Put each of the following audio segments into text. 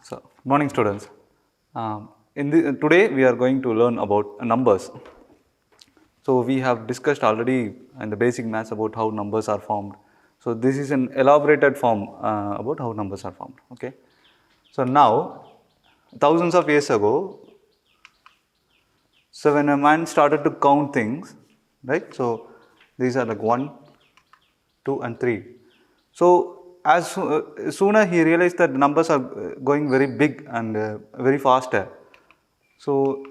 So, morning students. Today we are going to learn about numbers. So, we have discussed already in the basic maths about how numbers are formed. So, this is an elaborated form about how numbers are formed. Okay. So, now thousands of years ago, so when a man started to count things, right. So, these are like 1, 2 and 3. So, as sooner he realized that numbers are going very big and very faster. So,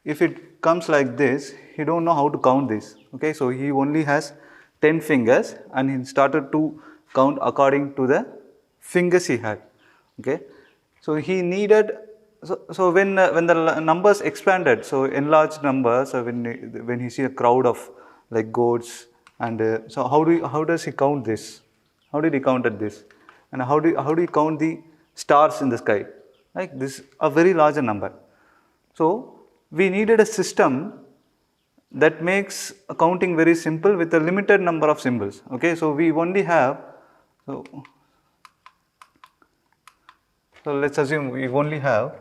if it comes like this, he don't know how to count this. Okay, so he only has 10 fingers and he started to count according to the fingers he had. Okay, so he needed. So when the numbers expanded, so enlarged numbers. So when he see a crowd of like goats and so how does he count this? How did he counted this? And how do you count the stars in the sky? Like this, a very larger number. So we needed a system that makes counting very simple with a limited number of symbols. Okay, so we only have so let's assume we only have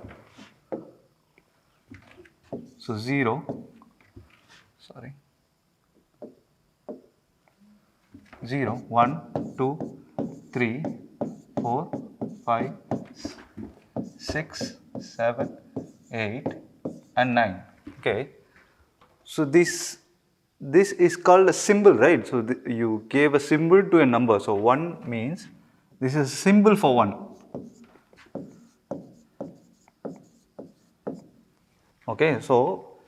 0, 1, 2, 3, 4, 5, 6, 7, 8 and 9. Okay. So this is called a symbol, right? So you gave a symbol to a number. So 1 means this is a symbol for 1. Okay, so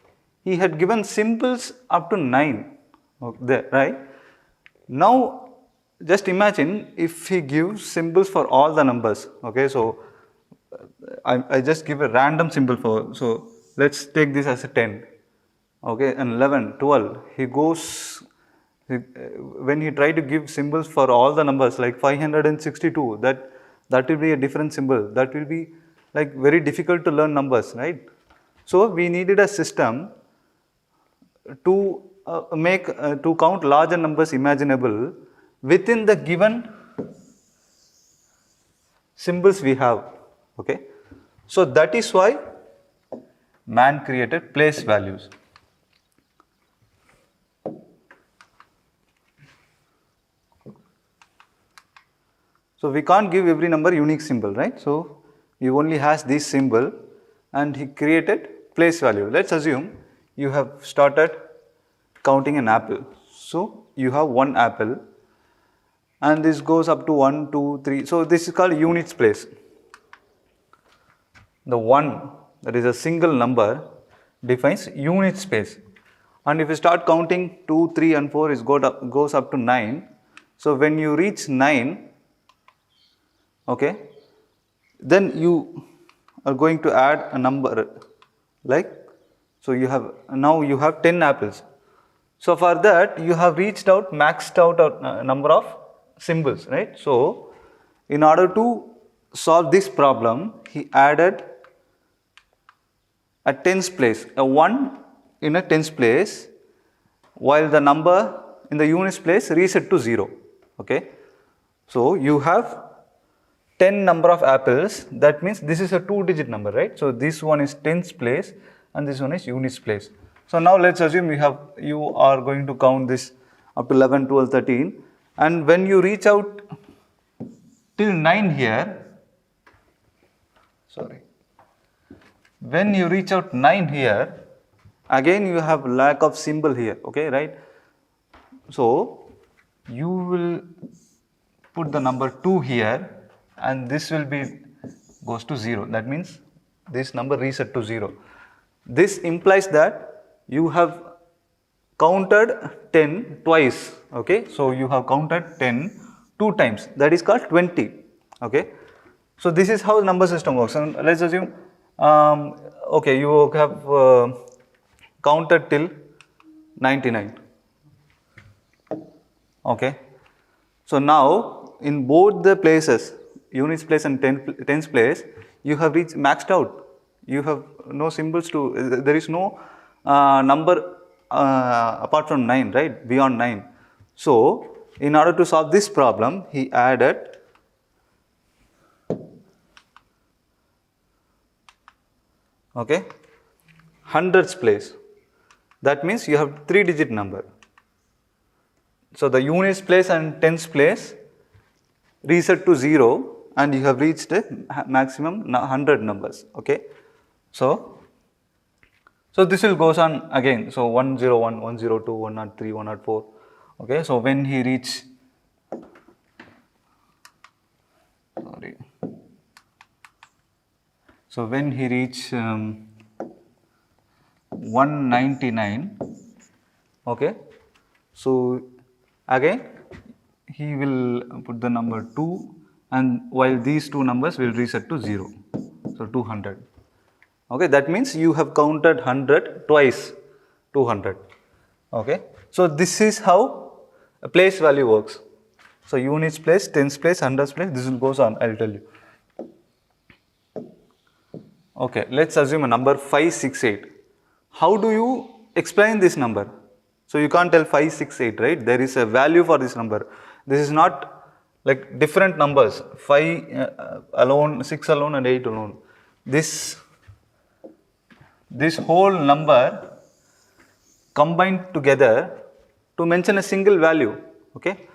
he had given symbols up to 9, there, right? Now, just imagine if he gives symbols for all the numbers. Okay, so I just give a random symbol for, so let's take this as a 10. Okay, and 11, 12. He goes, when he try to give symbols for all the numbers like 562, that will be a different symbol. That will be like very difficult to learn numbers, right? So we needed a system to to count larger numbers imaginable within the given symbols we have. Okay, so that is why man created place values. So we can't give every number unique symbol, right? So he only has this symbol and he created place value. Let's assume you have started counting an apple. So you have one apple and this goes up to 1, 2, 3. So this is called units place. The 1, that is a single number, defines unit space. And if you start counting 2, 3 and 4, it goes up to 9. So when you reach 9, okay, then you are going to add a number like, so you have, now you have 10 apples. So for that you have maxed out a number of symbols, right? So in order to solve this problem, he added a tens place, a 1 in a tens place, while the number in the units place reset to 0. Okay, so you have 10 number of apples. That means this is a 2-digit number, right? So this one is tens place and this one is units place. So now let's assume you are going to count this up to 11, 12, 13, and when you reach out till 9 here, when you reach out 9 here, again you have lack of symbol here, okay, right? So you will put the number 2 here and this will be goes to 0. That means this number reset to 0. This implies that you have counted 10 twice. Okay, so you have counted 10 2 times. That is called 20. Okay, so this is how the number system works. And let's assume, okay, you have counted till 99. Okay, so now in both the places, units place and tens place, you have reached maxed out. You have no symbols to, there is no number apart from 9, right, beyond 9. So in order to solve this problem, he added okay, hundreds place. That means you have 3-digit number. So the units place and tens place reset to 0 and you have reached a maximum 100 numbers, okay. So this will goes on again. So 101, 102, 103, 104, okay. So when he reach, sorry, so when he reach 199, okay, so again he will put the number 2 and while these two numbers will reset to 0, so 200, okay. That means you have counted 100 twice, 200, okay. So this is how a place value works. So units place, tens place, hundreds place, this will goes on, I will tell you. Okay, let's assume a number 568. How do you explain this number? So you can't tell 568, right? There is a value for this number. This is not like different numbers, 5 alone, 6 alone and 8 alone. This whole number combined together to mention a single value, okay?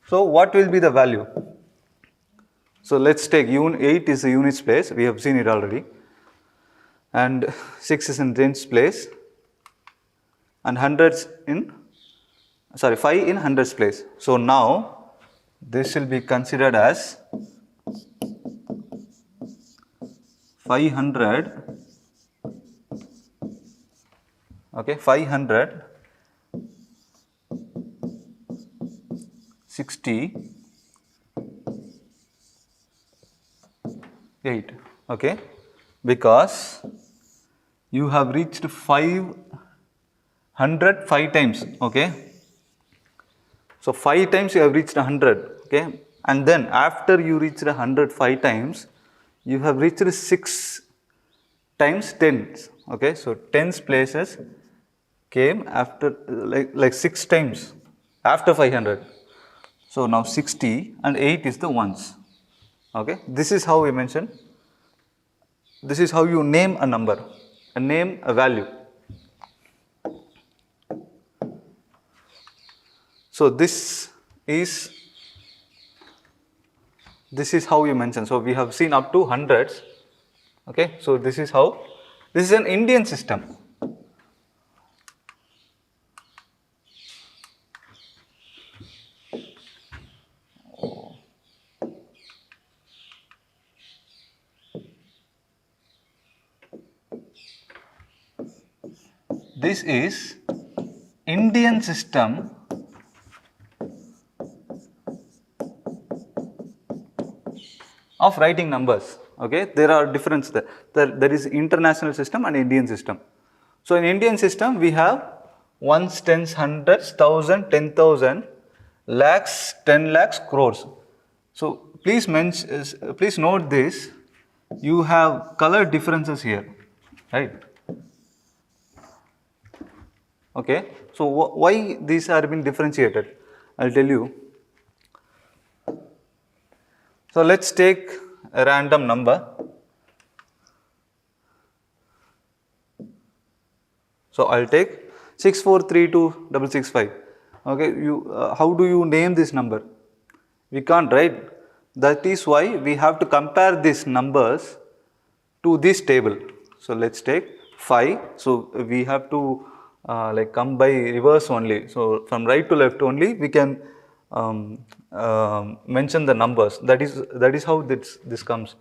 So what will be the value? So let's take 8 is the units place, we have seen it already, and 6 is in tens place, and 5 in hundreds place. So now this will be considered as 500, okay, 568, okay, because you have reached 500 5 times, okay. So 5 times you have reached 100, okay, and then after you reached 100 5 times, you have reached 6 times tens, okay. So tens places came after like 6 times after 500. So now 60 and 8 is the ones, okay. This is how we mention. This is how you name a number, name a value. So this is how you mention. So we have seen up to hundreds, okay. So this is how, this is an Indian system. This is Indian system of writing numbers, okay. There are differences there. There is international system and Indian system. So in Indian system we have ones, tens, hundreds, thousand, 10,000, lakhs, 10 lakhs, crores. So please note this, you have color differences here, right? Okay, so why these are being differentiated? I'll tell you. So let's take a random number. So I'll take 6432665. Okay, how do you name this number? We can't, right? That is why we have to compare these numbers to this table. So let's take 5. So we have to like come by reverse only. So from right to left only we can mention the numbers. That is how this comes.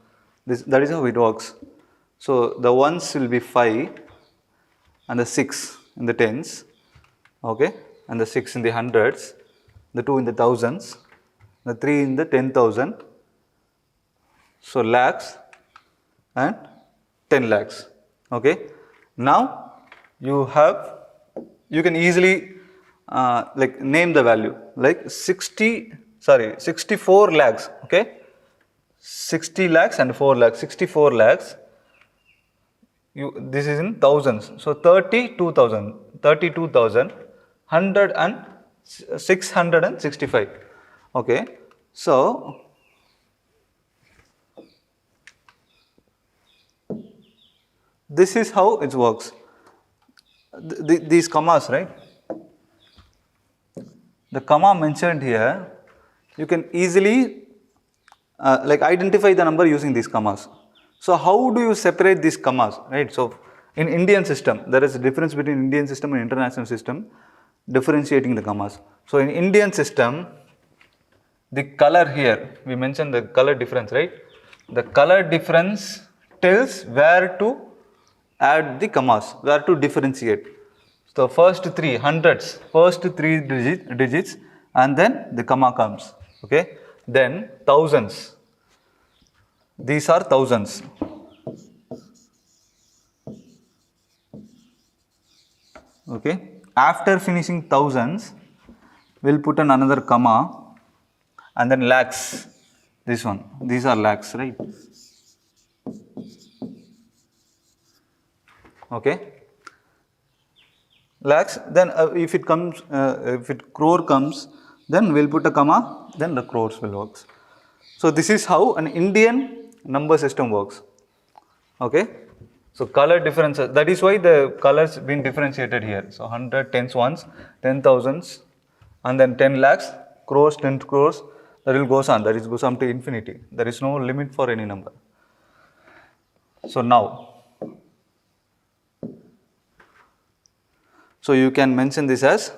That is how it works. So the ones will be 5 and the 6 in the tens, okay, and the 6 in the hundreds, the 2 in the thousands, the 3 in the 10,000, so lakhs and 10 lakhs, okay. Now you can easily like name the value like 64 lakhs, okay, 60 lakhs and 4 lakhs, 64 lakhs. This is in thousands, so 32,000, 100 and 665, okay. this is how it works. These commas, right? The comma mentioned here, you can easily like identify the number using these commas. So how do you separate these commas, right? So in Indian system, there is a difference between Indian system and international system, differentiating the commas. So in Indian system, the color here, we mentioned the color difference, right? The color difference tells where to add the commas, where to differentiate. So first three hundreds, first three digits, and then the comma comes. Okay. Then thousands. These are thousands. Okay. After finishing thousands, we'll put in another comma, and then lakhs. This one. These are lakhs, right? Okay. Lakhs. Then if it comes, if it crore comes, then we'll put a comma. Then the crores will work. So this is how an Indian number system works. Okay. So color differences. That is why the colors been differentiated here. So 100 tens ones, 10,000s, and then 10 lakhs, crores, 10 crores. That will goes on. That is goes on to infinity. There is no limit for any number. So now. So you can mention this as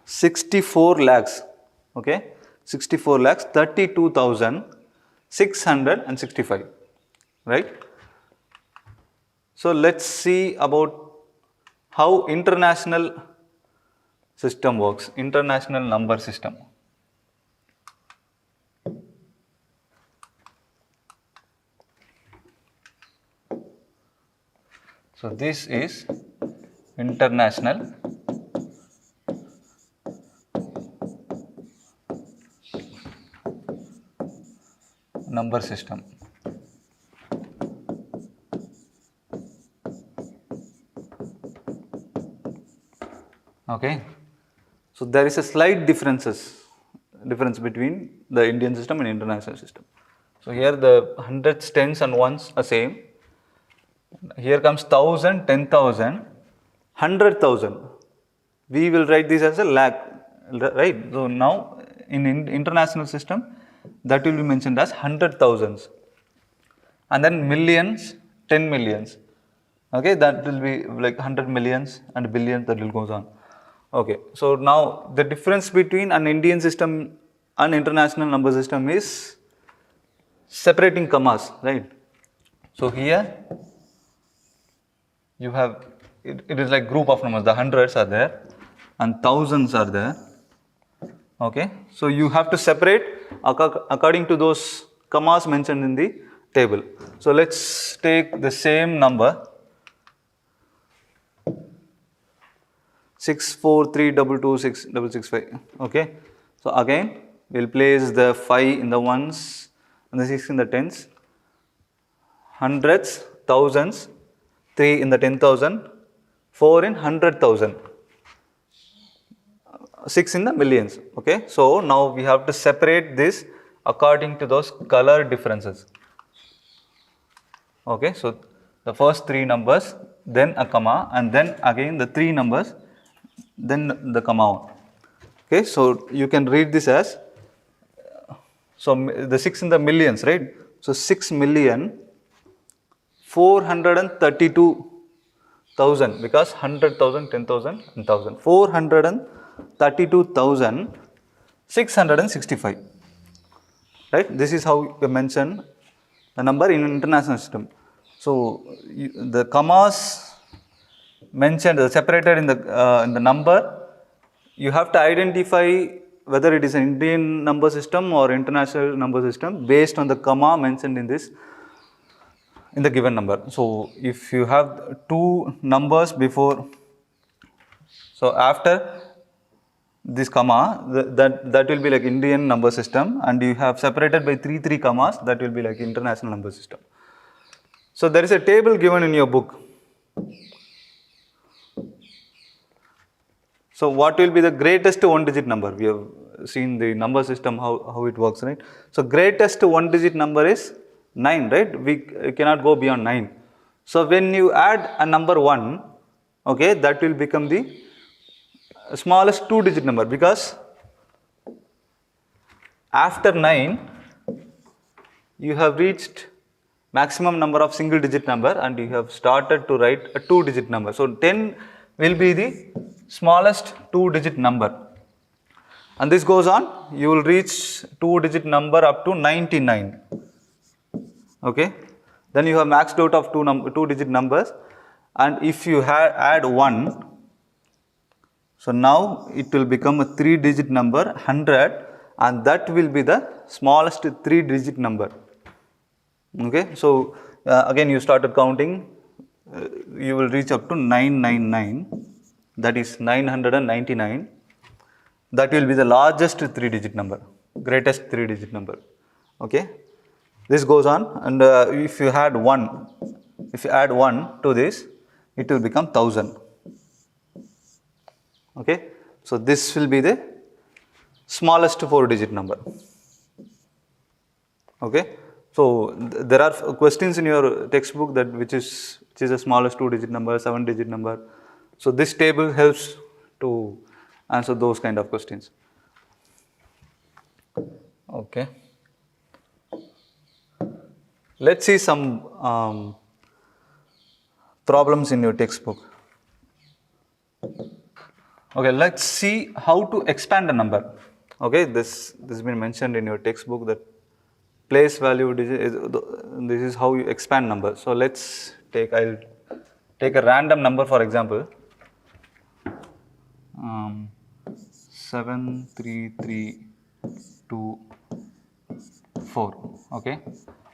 64 lakhs, okay, 64 lakhs 32,665, right? So let's see about how international system works, international number system. So this is international number system. Okay. So there is a slight difference between the Indian system and international system. So here the hundreds, tens and ones are same. Here comes 1,000, 10,000, 100,000. We will write this as a lakh, right? So now in international system, that will be mentioned as 100,000s. And then millions, 10 millions. Okay, that will be like 100 millions and billions, that will goes on. Okay, so now the difference between an Indian system and international number system is separating commas, right? So here you have, it is like group of numbers, the hundreds are there and thousands are there. Okay, so you have to separate according to those commas mentioned in the table. So let's take the same number 643222665. Okay, so again we'll place the 5 in the ones and the 6 in the tens, hundreds, thousands, 3 in the 10,000, 4 in 100,000, 6 in the millions. Okay, so now we have to separate this according to those color differences. Okay, so the first 3 numbers, then a comma, and then again the 3 numbers, then the comma. Okay, so you can read this as, so the 6 in the millions, right? So 6,432,000, because 100,000, 10,000 and 1,000. 432,665. Right? This is how you mention the number in international system. So the commas mentioned, separated in the number, you have to identify whether it is an Indian number system or international number system based on the comma mentioned in this, in the given number. So if you have 2 numbers before, so after this comma, that will be like Indian number system, and you have separated by 3 commas, that will be like international number system. So there is a table given in your book. So what will be the greatest 1-digit number? We have seen the number system, how it works, right? So greatest 1-digit number is 9, right? We cannot go beyond 9. So when you add a number 1, okay, that will become the smallest 2-digit number, because after 9 you have reached maximum number of single digit number and you have started to write a 2-digit number. So 10 will be the smallest 2-digit number, and this goes on, you will reach 2-digit number up to 99. Okay, then you have maxed out of 2-digit numbers, and if you add 1, so now it will become a 3-digit number 100, and that will be the smallest 3-digit number. Okay, so again you started counting, you will reach up to 999, that is 999. That will be the largest 3-digit number, greatest 3-digit number. Okay, this goes on, and if you add 1, to this, it will become 1000. Okay, so this will be the smallest 4-digit number. Okay, so there are questions in your textbook that which is the smallest 2-digit number, 7-digit number. So this table helps to answer those kind of questions. Okay, let's see some problems in your textbook. Okay, let's see how to expand a number. Okay, this has been mentioned in your textbook that place value digit this is how you expand numbers. So let's I'll take a random number, for example 73324. Okay,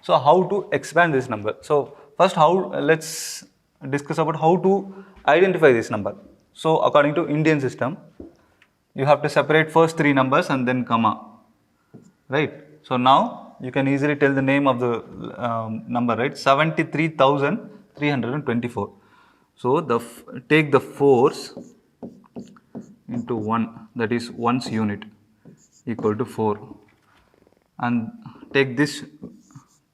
so how to expand this number? So first, let's discuss about how to identify this number. So according to Indian system, you have to separate first 3 numbers and then comma, right? So now you can easily tell the name of the number, right? 73,324. So take the 4s into 1, that is 1's unit, equal to 4, and take this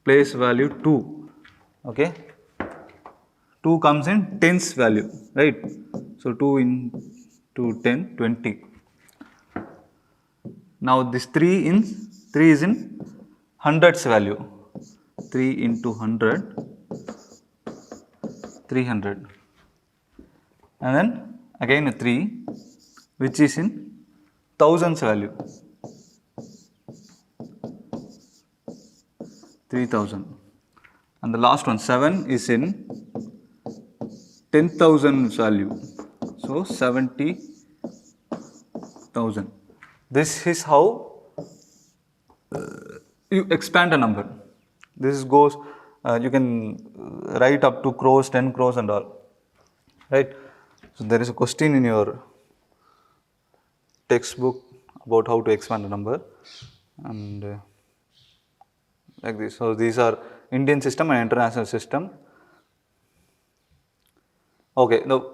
place value 2. Okay, 2 comes in tens value, right? So 2 into 10, 20. Now this 3 is in hundreds value. 3 into 100, 300. And then again a 3, which is in thousands value, 3000. And the last one, 7, is in 10,000 value, so 70,000. This is how you expand a number. This goes, you can write up to crores, 10 crores and all, right? So there is a question in your textbook about how to expand a number, and like this. So these are Indian system and international system. Okay, now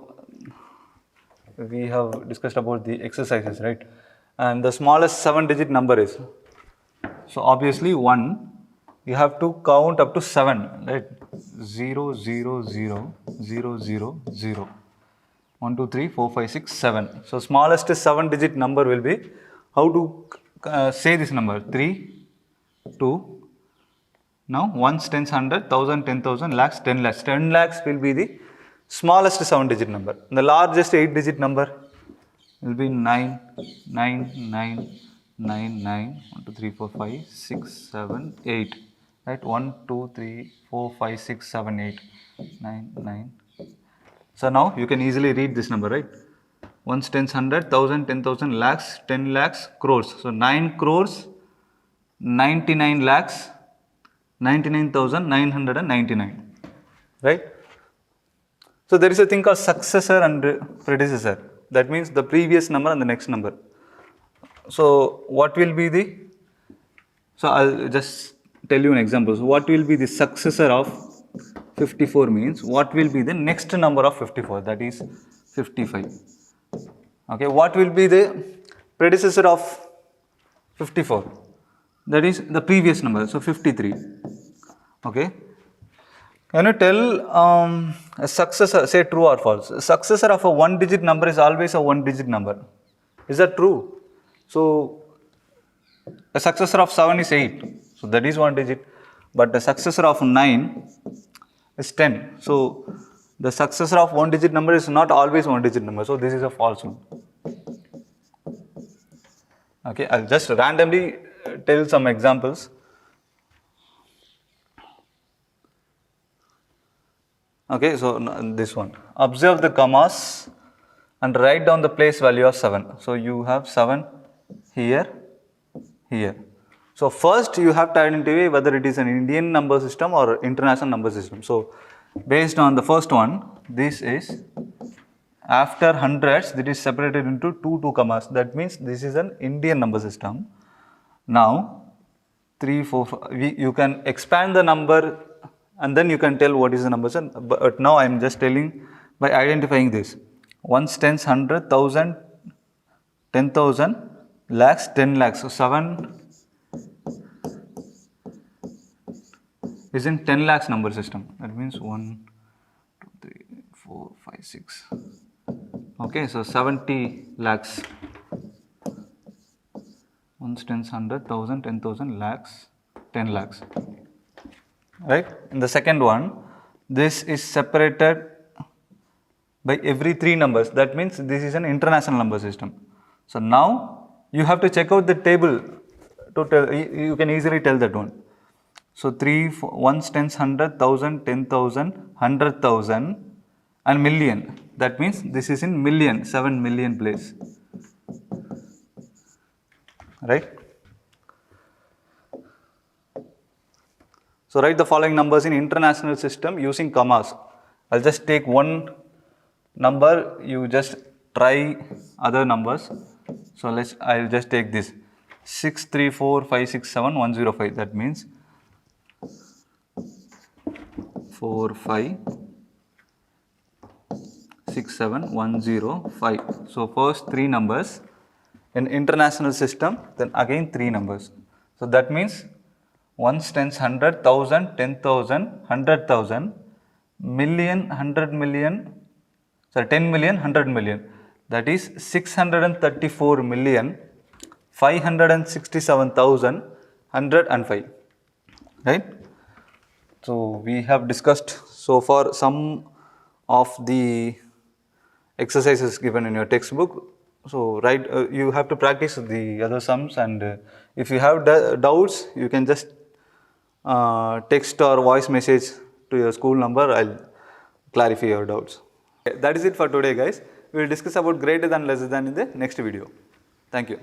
we have discussed about the exercises, right? And the smallest 7-digit number is, so obviously 1, you have to count up to 7, right? 0, 0, 0, 0, 0, 0. 1, 2, 3, 4, 5, 6, 7. So smallest 7-digit number will be, how to say this number? 3, 2. Now ones, tens, 100, 1000, 10,000, lakhs, 10 lakhs. 10 lakhs will be the smallest 7-digit number. The largest 8-digit number will be 9, 9, 9, 9, 9, 1, 2, 3, 4, 5, 6, 7, 8. Right? 1, 2, 3, 4, 5, 6, 7, 8, 9, 9. So now you can easily read this number, right? Ones, tens, 100, 1000, 10,000, lakhs, 10 lakhs, crores. So 9 crores, 99 lakhs, 99,999, right? So there is a thing called successor and predecessor. That means the previous number and the next number. So what will be the, so I'll just tell you an example. So what will be the successor of 54 means what will be the next number of 54, that is 55. Okay, what will be the predecessor of 54? That is the previous number, so 53. Okay, Can you tell a successor, say true or false? A successor of a one digit number is always a one digit number. Is that true? So, a successor of 7 is 8. So, that is one digit. But the successor of 9 is 10. So, the successor of one digit number is not always one digit number. So, this is a false one. Okay, I'll just randomly tell some examples. Okay, so this one. Observe the commas and write down the place value of 7. So, you have 7 here, here. So, first you have to identify whether it is an Indian number system or international number system. So, based on the first one, this is after hundreds, that is separated into two commas. That means this is an Indian number system. Now, 3, 4, 5, you can expand the number and then you can tell what is the number. But now I am just telling by identifying this. Ones, tens, 100, 1000, 10,000, lakhs, 10 lakhs. So, 7 is in 10 lakhs number system. That means 1, 2, 3, 4, 5, 6. Okay, so 70 lakhs. Ones, tens, 100, 1000, 10,000, lakhs, 10 lakhs. Right? In the second one, this is separated by every 3 numbers. That means this is an international number system. So now you have to check out the table to tell, you can easily tell that one. So 3, 4, ones, tens, 100, 1000, 10,000, 100,000 and million. That means this is in million, 7 million place. Right? So write the following numbers in international system using commas. I'll just take one number, you just try other numbers. So I'll just take this 634567105. That means 4567105. So first 3 numbers in international system, then again 3 numbers. So that means ones, tens, 100, 1000, 10,000, 100,000, million, 100 million, sorry 10 million, 100 million. That is 634,567,105. Right? So we have discussed so far some of the exercises given in your textbook. So you have to practice the other sums, and if you have doubts, you can just text or voice message to your school number. I'll clarify your doubts. Okay, that is it for today, guys. We will discuss about greater than, lesser than in the next video. Thank you.